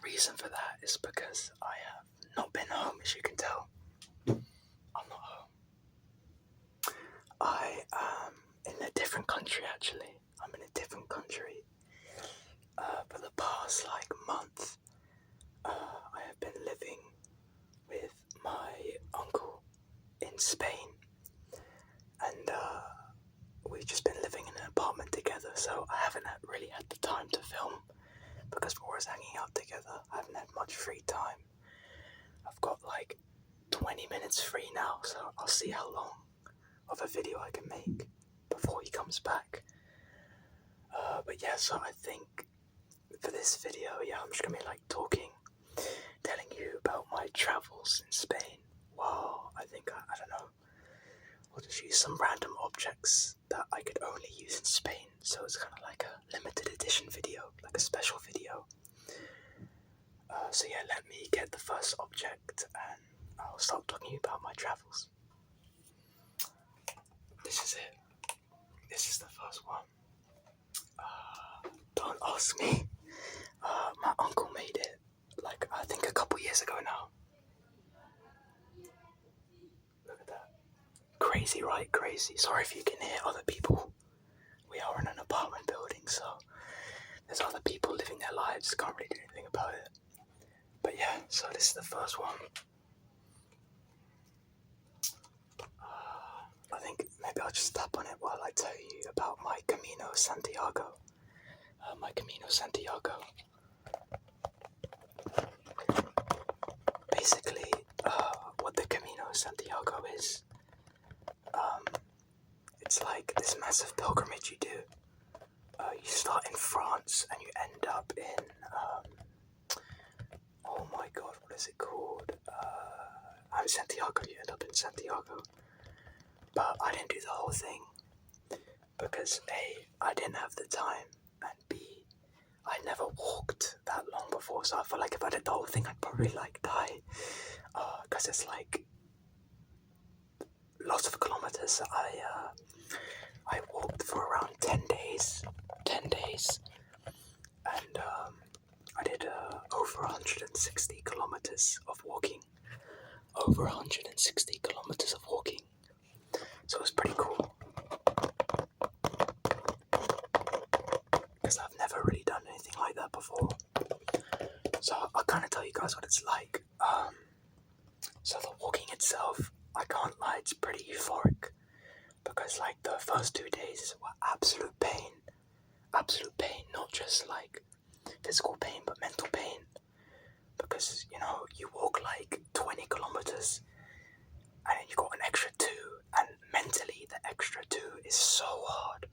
reason for that is because I have not been home, as you can tell. I'm not home. I am in a different country, actually. I'm in a different country. For the past, month, I have been living with my uncle in Spain. And, we've just been living in an apartment together, so I haven't really had the time to film because we're always hanging out together. I haven't had much free time. I've got 20 minutes free now, so I'll see how long of a video I can make before he comes back. But yeah, so I think for this video, I'm just gonna be talking, telling you about my travels in Spain. Wow, I think, I don't know, I'll just use some random objects that I could only use in Spain, so it's kind of like a limited edition video, like a special video. So yeah, let me get the first object and I'll start talking about my travels. This is it. This is the first one. Don't ask me. My uncle made it, I think a couple years ago now. Look at that. Crazy, right? Crazy. Sorry if you can hear other people. We are in an apartment building, so there's other people living their lives. Can't really do anything about it. But yeah, so this is the first one. I think maybe I'll just tap on it while I tell you about my Camino Santiago. My Camino Santiago. Basically, what the Camino Santiago is, it's like this massive pilgrimage you do. You start in France and you end up in, oh my god, what is it called? Santiago, you end up in Santiago. But I didn't do the whole thing because A, I didn't have the time, and B, I never walked that long before, so I feel like if I did the whole thing, I'd probably die. Because it's lots of kilometers. I walked for around 10 days. 10 days. And I did over 160 kilometers of walking. Over 160 kilometers of walking. So it was pretty cool. Because I've never really done anything like that before. So I'll kind of tell you guys what it's like. So the walking itself, I can't lie, it's pretty euphoric. Because the first 2 days were absolute pain. Absolute pain, not just physical pain, but mental pain. Because, you walk 20 kilometers and then you got an extra 2, and mentally the extra 2 is so hard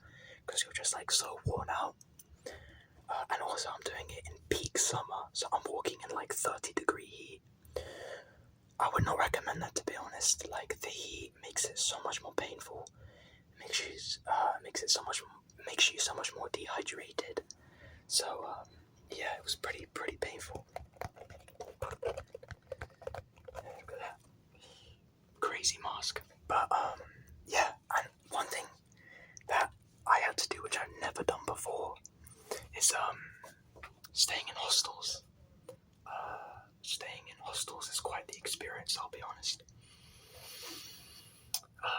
because you're just so worn out. And also I'm doing it in peak summer, so I'm walking in 30-degree heat. I would not recommend that, to be honest. The heat makes it so much more painful. Makes you so much more dehydrated. So yeah, it was pretty painful. Look at that crazy mask. But yeah, and one thing that I had to do, which I've never done before, is staying in hostels. Staying in hostels is quite the experience, I'll be honest.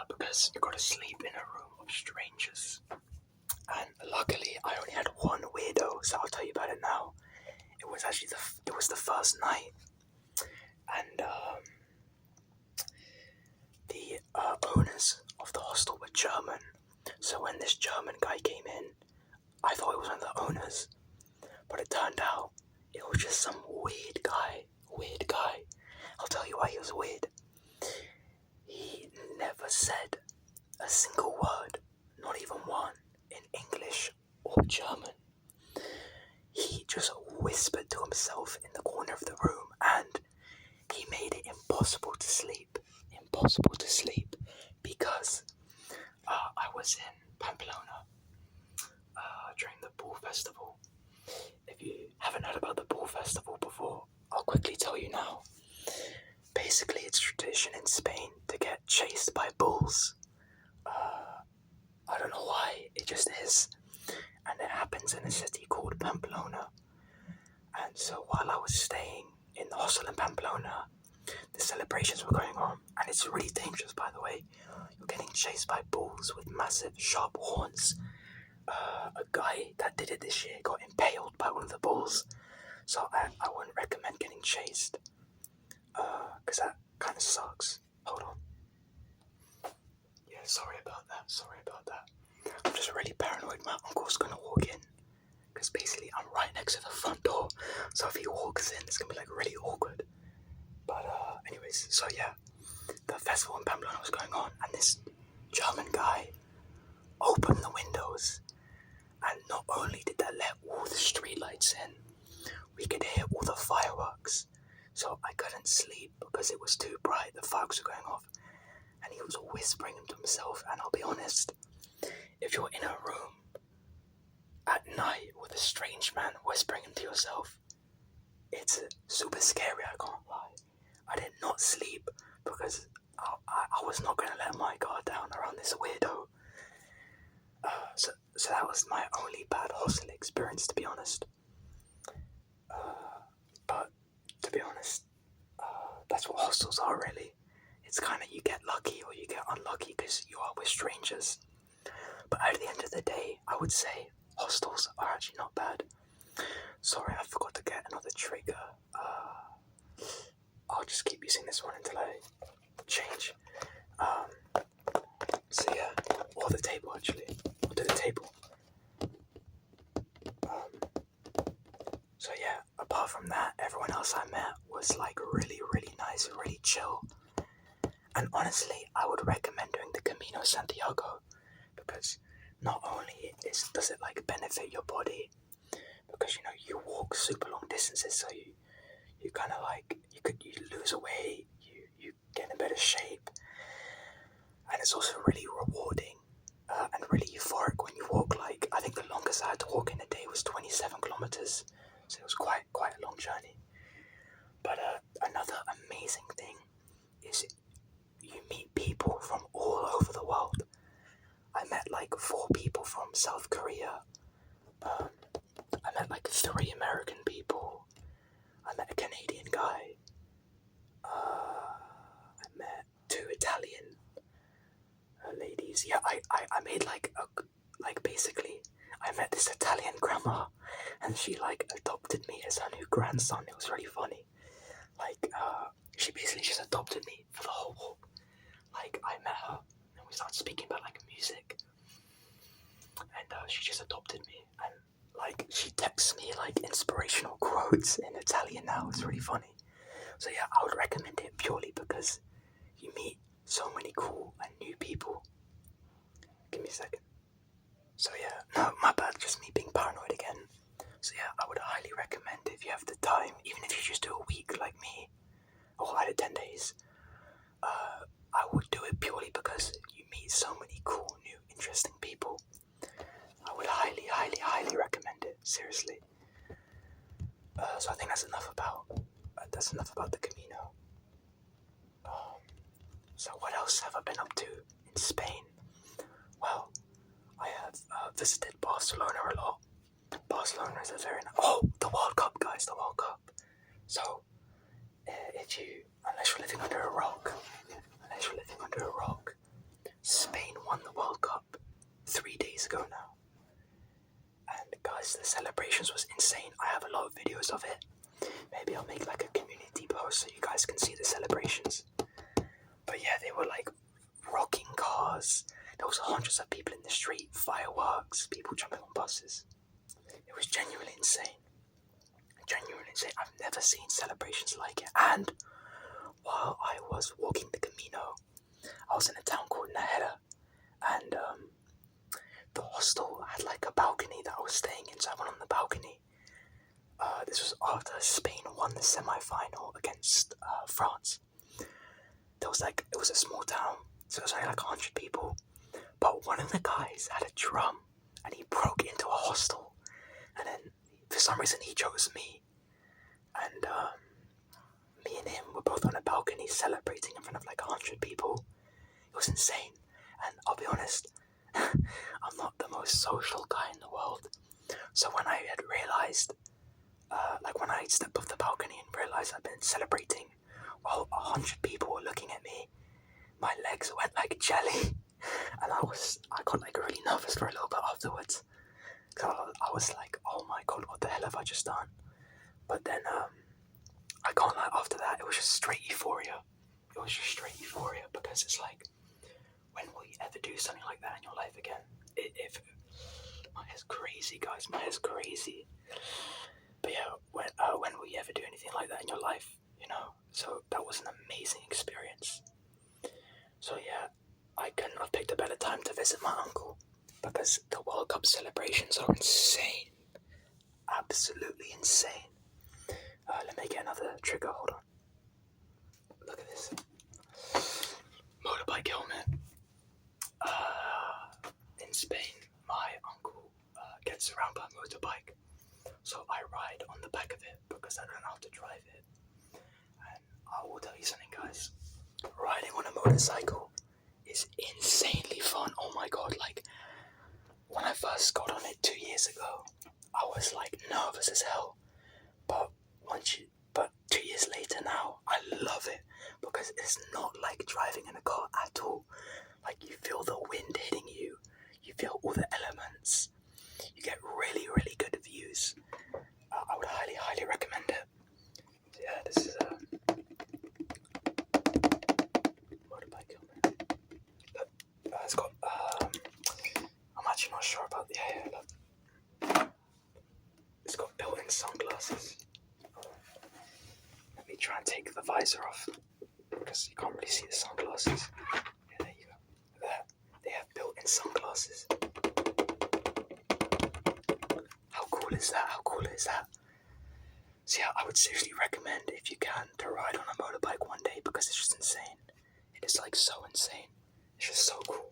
Because you've got to sleep in a room of strangers. And luckily, I only had one weirdo, so I'll tell you about it now. It was actually the first night. And the owners of the hostel were German. So when this German guy came in, I thought it was one of the owners. But it turned out it was just some weird guy. I'll tell you why he was weird. He never said a single word, not even one, in English or German. He just whispered to himself in the corner of the room, and he made it impossible to sleep. Because I was in Pamplona during the Bull Festival. If you haven't heard about the Bull Festival before, I'll quickly tell you now. Basically, it's tradition in Spain to get chased by bulls. I don't know why, it just is. And it happens in a city called Pamplona. And And so while I was staying in the hostel in Pamplona, the celebrations were going on, and it's really dangerous, by the way. You're getting chased by bulls with massive sharp horns. A guy that did it this year got impaled by one of the bulls, so I wouldn't recommend getting chased, because that kind of sucks. Hold on. Yeah, sorry about that. I'm just really paranoid my uncle's gonna walk in, because basically I'm right next to the front door, so if he walks in, it's gonna be like really awkward. But anyways, so yeah, the festival in Pamplona was going on, and this German guy opened the windows, and not only did that let all the streetlights in, we could hear all the fireworks. So I couldn't sleep because it was too bright, the fireworks were going off, and he was whispering to himself. And I'll be honest, if you're in a room at night with a strange man whispering to yourself, it's super scary, I can't lie. I did not sleep because I was not going to let my guard down around this weirdo. So that was my only bad hostel experience, to be honest. But to be honest, that's what hostels are really. It's kind of you get lucky or you get unlucky because you are with strangers. But at the end of the day, I would say hostels are actually not bad. Sorry, I forgot to get another trigger. I'll just keep using this one until I change. So yeah, or the table actually. I'll do the table. So yeah, apart from that, everyone else I met was like really, really nice, really chill. And honestly, I would recommend doing the Camino Santiago, because not only does it like benefit your body, because you walk super long distances, so you kind of like you lose weight, you get in better shape, and it's also really rewarding and really euphoric when you walk. Like I think the longest I had to walk in a day was 27 kilometers, so it was quite a long journey. But another amazing thing is you meet people from all over the world. I met like 4 people from South Korea. I met like 3 American people. I met a Canadian guy. I met 2 Italian ladies. Yeah, I made basically I met this Italian grandma, and she like adopted me as her new grandson. It was really funny. Like she basically just adopted me for the whole walk. Like I met her and we started speaking about like music, and she just adopted me, and like she texts me like inspirational quotes in Italian now. It's really funny. So yeah, I would recommend it purely because you meet so many cool and new people. Give me a second. So yeah, no, my bad, just me being paranoid again. So yeah, I would highly recommend if you have the time, even if you just do a week like me, or I did 10 days, I would do it purely because you meet so many cool, new, interesting people. I would highly, highly, highly recommend it, seriously. So I think that's enough about the Camino. So what else have I been up to in Spain? Well, I have visited Barcelona a lot. Barcelona is a very the World Cup, guys, the World Cup. So unless you're living under a rock, Spain won the World Cup 3 days ago now. And guys, the celebrations was insane. I have a lot of videos of it. Maybe I'll make like a community post so you guys can see the celebrations. But yeah, they were like rocking cars. There was hundreds of people in the street, fireworks, people jumping on buses. It was genuinely insane. I've never seen celebrations like it. And while I was walking the Camino, I was in a town called Najera, and the hostel had like a balcony that I was staying in, so I went on the balcony. This was after Spain won the semi-final against France. It was a small town, so it was only like 100 people. But one of the guys had a drum, and he broke into a hostel, and then for some reason he chose me, and me and him were both on a balcony celebrating in front of like 100 people. It was insane, and I'll be honest, I'm not the most social guy in the world. So when I had realized, when I I'd step off the balcony and realise I'd been celebrating while 100 people were looking at me. My legs went like jelly, and I got like really nervous for a little bit afterwards. I was like, oh my god, what the hell have I just done? But then, I can't lie, after that, it was just straight euphoria. It was just straight euphoria, because it's like, when will you ever do something like that in your life again? My hair's crazy, guys, my hair's crazy. But yeah, when will you ever do anything like that in your life, you know? So that was an amazing experience. So yeah, I couldn't have picked a better time to visit my uncle, because the World Cup celebrations are insane. Absolutely insane. Let me get another trigger, hold on. Look at this. Motorbike helmet. In Spain, my uncle gets around by motorbike, so I ride on the back of it because I don't know how to drive it. And I will tell you something, guys. Riding on a motorcycle is insanely fun. Oh my god, like, when I first got on it 2 years ago, I was like nervous as hell. But 2 years later now, I love it because it's not like driving in a car at all. Like, you feel the wind hitting you, you feel all the elements, you get really, really good views. I would highly, highly recommend it. So yeah, this is a motorbike helmet. It's got, I'm actually not sure about the hair. Look. It's got built-in sunglasses. Let me try and take the visor off, because you can't really see the sunglasses. Yeah, there you go. There. They have built-in sunglasses. How cool is that? How cool is that? So yeah, I would seriously recommend, if you can, to ride on a motorbike one day, because it's just insane. It is like so insane. It's just so cool.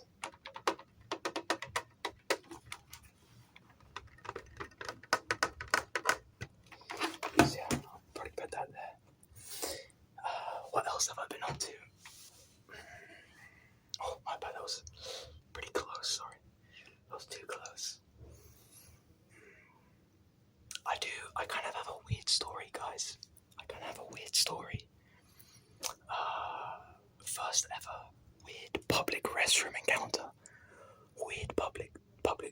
So yeah, I'll probably put that there. What else have I been up to? Oh, my bad, that was pretty close, sorry. That was too close. I kind of have a weird story, guys. I kind of have a weird story. First ever weird public restroom encounter. Weird public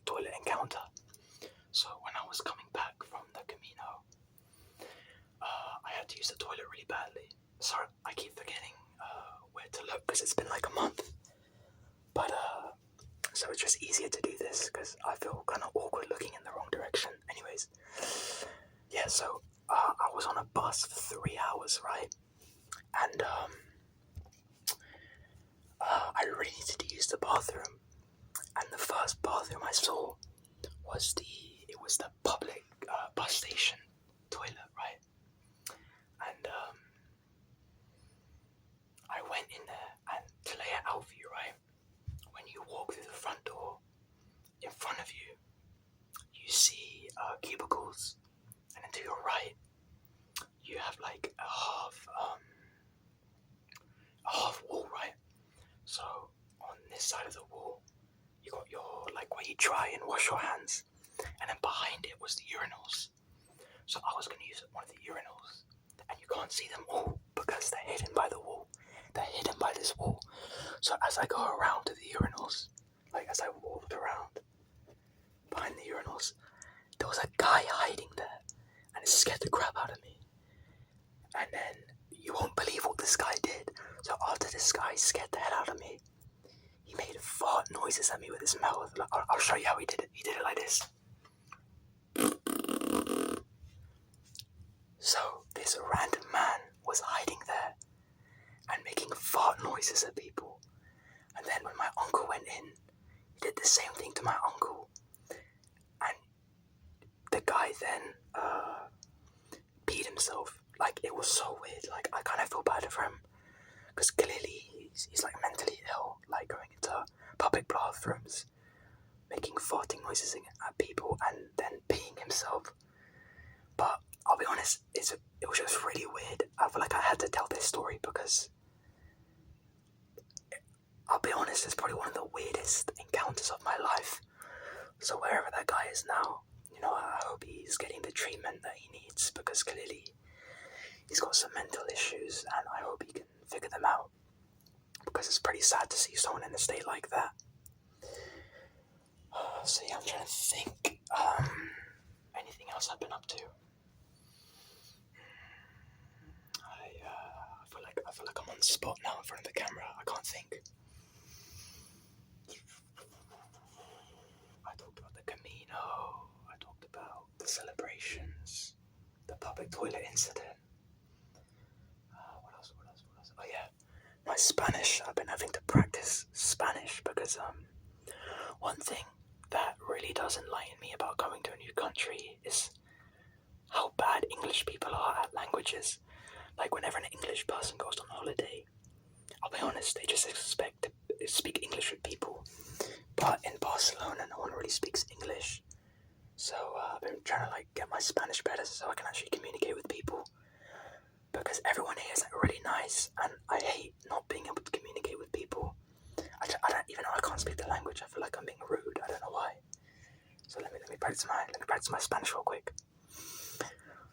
toilet encounter. So when I was coming back from the Camino, I had to use the toilet really badly. Sorry, I keep forgetting where to look because it's been like a month. But so it's just easier to do this because I feel kind of awkward looking in the wrong direction. Anyways, yeah, so I was on a bus for 3 hours, right? And I really needed to use the bathroom. And the first bathroom I saw was the public bus station toilet, right? And I went in there, and to lay it out for you, right? When you walk through the front door, in front of you, you see cubicles, and then to your right, you have like a half wall, right? So on this side of the wall, you got your, like, where you dry and wash your hands, and then behind it was the urinals. So I was going to use one of the urinals, and you can't see them all because they're hidden by the wall. They're hidden by this wall. So as I go around to the urinals, like as I walked around behind the urinals, there was a guy hiding there, and it scared the crap out of me. And then you won't believe what this guy did. So after this guy scared the hell out of me, he made fart noises at me with his mouth. I'll show you how he did it. He did it like this. So this random man was hiding there and making fart noises at people. And then when my uncle went in, he did the same thing to my uncle. And the guy then peed himself. Like, it was so weird. Like, I kind of feel bad for him, because clearly he's like mentally ill, like going into public bathrooms, making farting noises at people, and then peeing himself. But I'll be honest, it was just really weird. I feel like I had to tell this story because, I'll be honest, it's probably one of the weirdest encounters of my life. So wherever that guy is now, you know, I hope he's getting the treatment that he needs, because clearly he's got some mental issues, and I hope he can figure them out, because it's pretty sad to see someone in a state like that. So yeah, I'm trying to think. Anything else I've been up to? I feel like I'm on the spot now in front of the camera. I can't think. I talked about the Camino. I talked about the celebrations, the public toilet incident. What else? Oh yeah, my Spanish. I've been having to practice Spanish because one thing that really does enlighten me about going to a new country is how bad English people are at languages. Like whenever an English person goes on holiday, I'll be honest, they just expect to speak English with people. But in Barcelona, no one really speaks English. So I've been trying to get my Spanish better so I can actually communicate with people. Because everyone here is really nice, and I hate not being able to communicate with people. I don't, even though I can't speak the language, I feel like I'm being rude. I don't know why. So let me practice my Spanish real quick.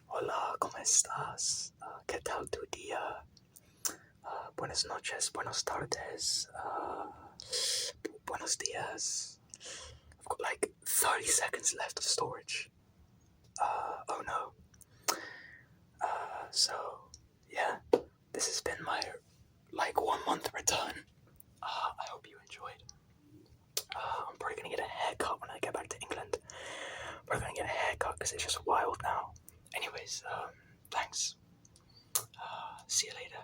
Hola, ¿cómo estás? ¿Qué tal tu día? Buenas noches, buenas tardes, buenos días. I've got 30 seconds left of storage. Oh no. So, yeah, this has been my 1 month return. I hope you enjoyed. I'm probably gonna get a haircut when I get back to England. I'm probably gonna get a haircut because it's just wild now. Anyways, thanks. See you later.